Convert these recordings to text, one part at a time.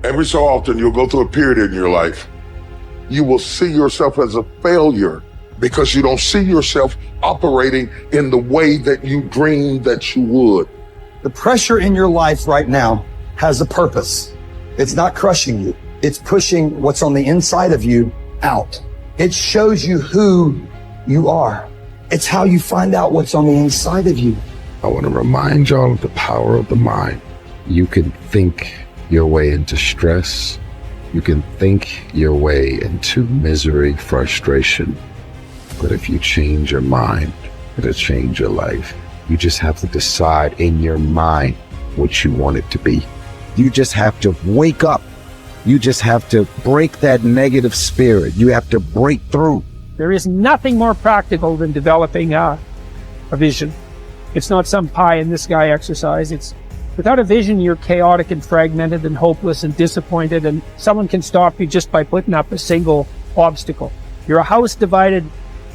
Every so often, you'll go through a period in your life. You will see yourself as a failure because you don't see yourself operating in the way that you dreamed that you would. The pressure in your life right now has a purpose. It's not crushing you. It's pushing what's on the inside of you out. It shows you who you are. It's how you find out what's on the inside of you. I want to remind y'all of the power of the mind. You can think your way into stress. You can think your way into misery, frustration. But if you change your mind, it'll change your life. You just have to decide in your mind what you want it to be. You just have to wake up. You just have to break that negative spirit. You have to break through. There is nothing more practical than developing a vision. It's not some pie in the sky exercise. It's without a vision, you're chaotic and fragmented and hopeless and disappointed, and someone can stop you just by putting up a single obstacle. You're a house divided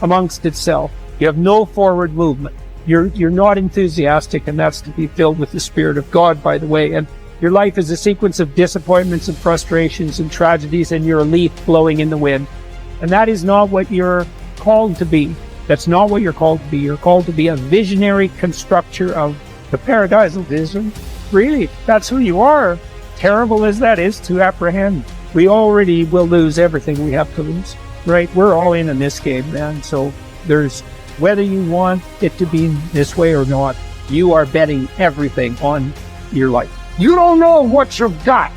amongst itself. You have no forward movement. You're not enthusiastic, and that's to be filled with the Spirit of God, by the way. And your life is a sequence of disappointments and frustrations and tragedies, and you're a leaf blowing in the wind. And that is not what you're called to be. That's not what you're called to be. You're called to be a visionary constructor of the paradisal vision. Really, that's who you are. Terrible as that is to apprehend. We already will lose everything we have to lose, right? We're all in this game, man. So there's, whether you want it to be this way or not, you are betting everything on your life. You don't know what you've got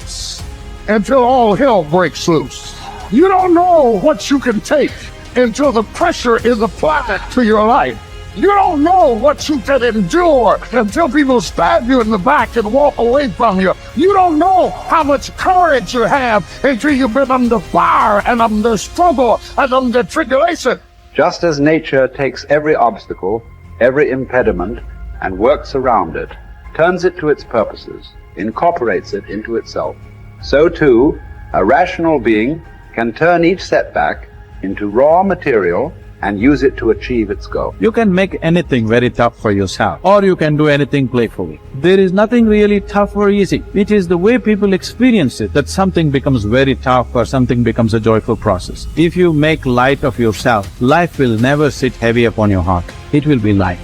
until all hell breaks loose. You don't know what you can take until the pressure is applied to your life. You don't know what you can endure until people stab you in the back and walk away from you. You don't know how much courage you have until you've been under fire and under struggle and under tribulation. Just as nature takes every obstacle, every impediment, and works around it, turns it to its purposes, incorporates it into itself, so too, a rational being can turn each setback into raw material and use it to achieve its goal. You can make anything very tough for yourself, or you can do anything playfully. There is nothing really tough or easy. It is the way people experience it that something becomes very tough or something becomes a joyful process. If you make light of yourself, life will never sit heavy upon your heart. It will be light.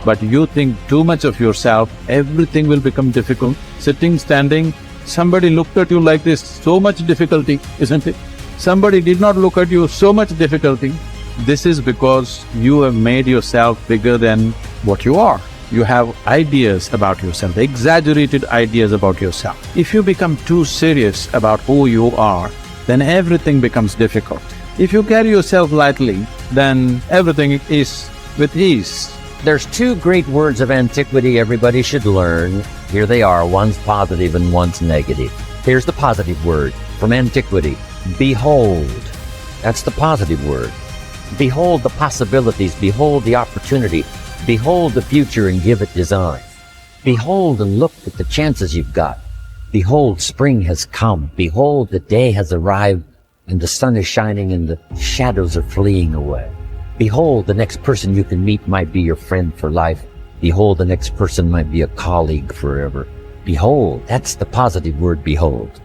But you think too much of yourself, everything will become difficult. Sitting, standing, somebody looked at you like this, so much difficulty, isn't it? Somebody did not look at you, so much difficulty. This is because you have made yourself bigger than what you are. You have ideas about yourself, exaggerated ideas about yourself. If you become too serious about who you are, then everything becomes difficult. If you carry yourself lightly, then everything is with ease. There's two great words of antiquity everybody should learn. Here they are, one's positive and one's negative. Here's the positive word from antiquity. Behold. That's the positive word. Behold the possibilities, behold the opportunity, behold the future and give it design. Behold and look at the chances you've got. Behold, spring has come. Behold, the day has arrived and the sun is shining and the shadows are fleeing away. Behold, the next person you can meet might be your friend for life. Behold, the next person might be a colleague forever. Behold, that's the positive word, behold.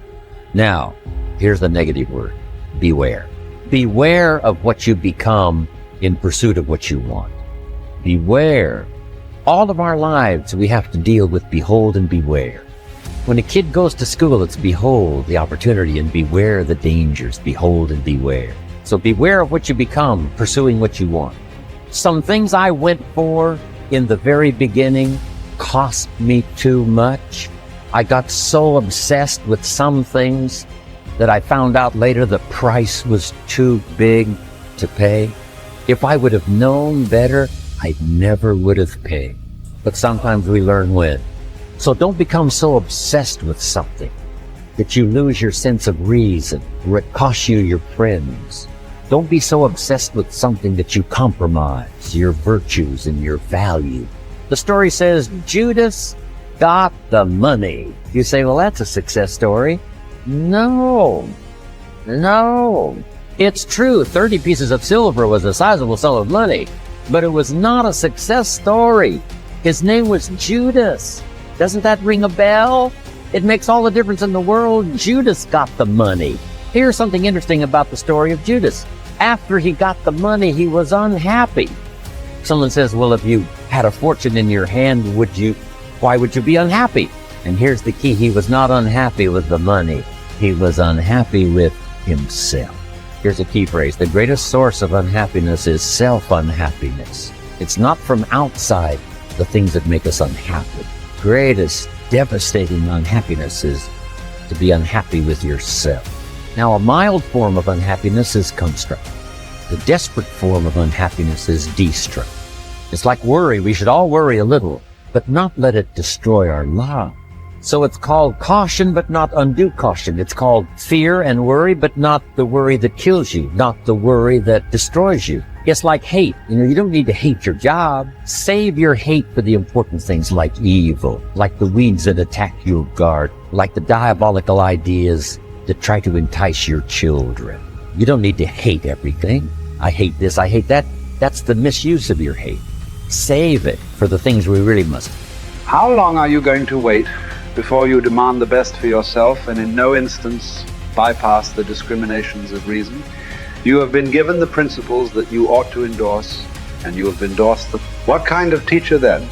Now, here's the negative word, beware. Beware of what you become in pursuit of what you want. Beware. All of our lives we have to deal with behold and beware. When a kid goes to school, it's behold the opportunity and beware the dangers, behold and beware. So beware of what you become, pursuing what you want. Some things I went for in the very beginning cost me too much. I got so obsessed with some things that I found out later the price was too big to pay. If I would have known better, I never would have paid. But sometimes we learn when. So don't become so obsessed with something that you lose your sense of reason, or it costs you your friends. Don't be so obsessed with something that you compromise your virtues and your value. The story says Judas got the money. You say, well, that's a success story. No. It's true, 30 pieces of silver was a sizable sum of money, but it was not a success story. His name was Judas. Doesn't that ring a bell? It makes all the difference in the world. Judas got the money. Here's something interesting about the story of Judas. After he got the money, he was unhappy. Someone says, well, if you had a fortune in your hand, why would you be unhappy? And here's the key. He was not unhappy with the money. He was unhappy with himself. Here's a key phrase. The greatest source of unhappiness is self-unhappiness. It's not from outside the things that make us unhappy. Greatest devastating unhappiness is to be unhappy with yourself. Now, a mild form of unhappiness is construct. The desperate form of unhappiness is destruct. It's like worry. We should all worry a little, but not let it destroy our lives. So it's called caution, but not undue caution. It's called fear and worry, but not the worry that kills you, not the worry that destroys you. It's like hate. You don't need to hate your job. Save your hate for the important things like evil, like the weeds that attack your garden, like the diabolical ideas that try to entice your children. You don't need to hate everything. I hate this, I hate that. That's the misuse of your hate. Save it for the things we really must. How long are you going to wait before you demand the best for yourself and in no instance bypass the discriminations of reason? You have been given the principles that you ought to endorse, and you have endorsed them. What kind of teacher, then,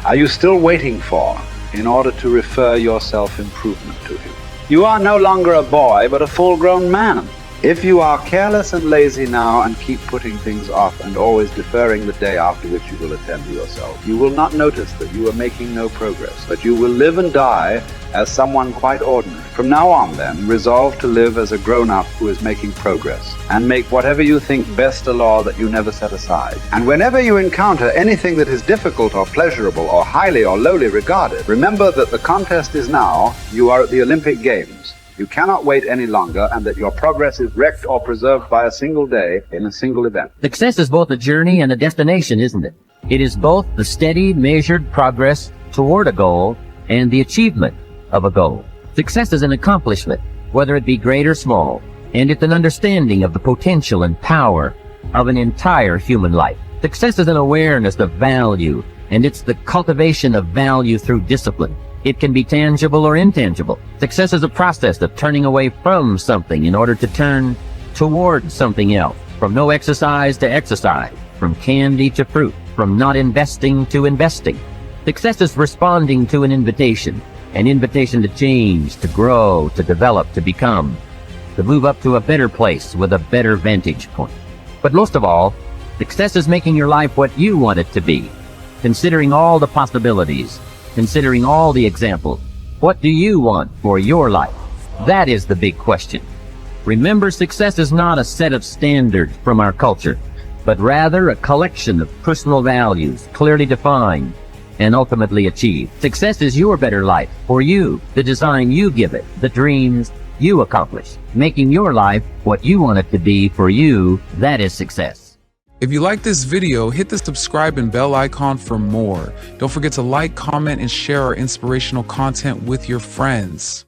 are you still waiting for in order to refer your self-improvement to him? You are no longer a boy, but a full-grown man. If you are careless and lazy now and keep putting things off and always deferring the day after which you will attend to yourself, you will not notice that you are making no progress, but you will live and die as someone quite ordinary. From now on, then, resolve to live as a grown-up who is making progress, and make whatever you think best a law that you never set aside. And whenever you encounter anything that is difficult or pleasurable or highly or lowly regarded, remember that the contest is now, you are at the Olympic Games. You cannot wait any longer, and that your progress is wrecked or preserved by a single day in a single event. Success is both a journey and a destination, isn't it? It is both the steady, measured progress toward a goal and the achievement of a goal. Success is an accomplishment, whether it be great or small, and it's an understanding of the potential and power of an entire human life. Success is an awareness of value, and it's the cultivation of value through discipline. It can be tangible or intangible. Success is a process of turning away from something in order to turn toward something else. From no exercise to exercise. From candy to fruit. From not investing to investing. Success is responding to an invitation to change, to grow, to develop, to become, to move up to a better place with a better vantage point. But most of all, success is making your life what you want it to be, considering all the possibilities, considering all the examples. What do you want for your life? That is the big question. Remember, success is not a set of standards from our culture, but rather a collection of personal values, clearly defined and ultimately achieved. Success is your better life for you, the design you give it, the dreams you accomplish. Making your life what you want it to be for you, that is success. If you like this video, hit the subscribe and bell icon for more. Don't forget to like, comment, and share our inspirational content with your friends.